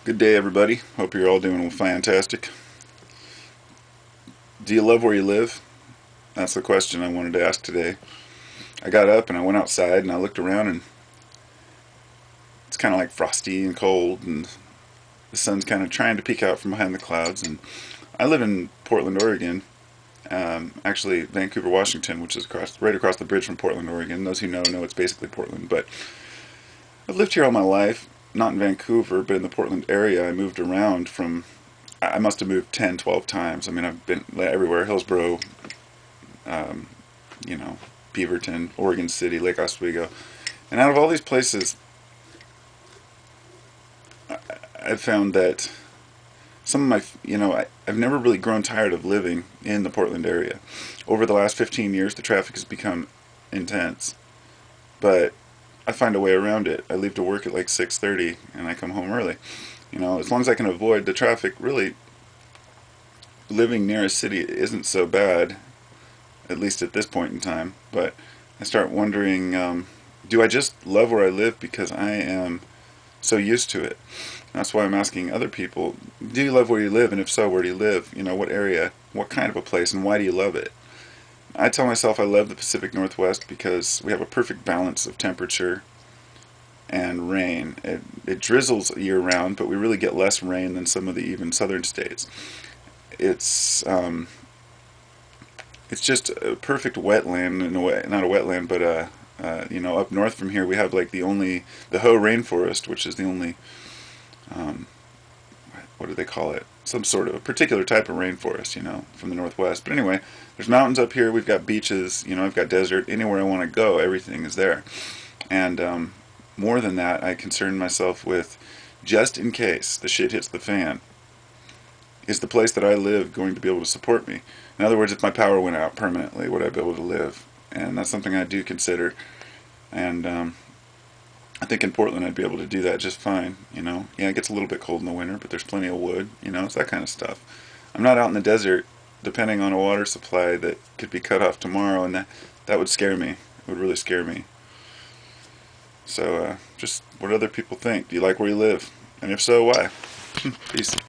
Good day, everybody. Hope you're all doing fantastic. Do you love where you live? That's the question I wanted to ask today. I got up and I went outside and I looked around, and it's kind of like frosty and cold, and the sun's kind of trying to peek out from behind the clouds. And I live in Portland, Oregon. Actually, Vancouver, Washington, which is right across the bridge from Portland, Oregon. Those who know it's basically Portland. But I've lived here all my life, not in Vancouver, but in the Portland area. I moved around from I must have moved 10, 12 times. I mean, I've been everywhere: Hillsboro, um, you know, Beaverton, Oregon City, Lake Oswego. And out of all these places, I've found that some of I've never really grown tired of living in the Portland area. Over the last 15 years, the traffic has become intense, but I find a way around it. I leave to work at like 6:30 and I come home early. As long as I can avoid the traffic, really living near a city isn't so bad, at least at this point in time. But I start wondering, do I just love where I live because I am so used to it? That's why I'm asking other people, do you love where you live? And if so, where do you live? What area, what kind of a place, and why do you love it? I tell myself I love the Pacific Northwest because we have a perfect balance of temperature and rain. It drizzles year round, but we really get less rain than some of the even southern states. It's it's just a perfect wetland in a way, not a wetland, but up north from here we have like the Hoh rainforest, which is the only what do they call it? Some sort of a particular type of rainforest, from the northwest. But anyway, there's mountains up here. We've got beaches. I've got desert. Anywhere I want to go, everything is there. And more than that, I concern myself with, just in case the shit hits the fan, is the place that I live going to be able to support me? In other words, if my power went out permanently, would I be able to live? And that's something I do consider. And I think in Portland I'd be able to do that just fine. Yeah, it gets a little bit cold in the winter, but there's plenty of wood. It's that kind of stuff. I'm not out in the desert depending on a water supply that could be cut off tomorrow, and that would scare me. It would really scare me. So just what other people think. Do you like where you live? And if so, why? Peace.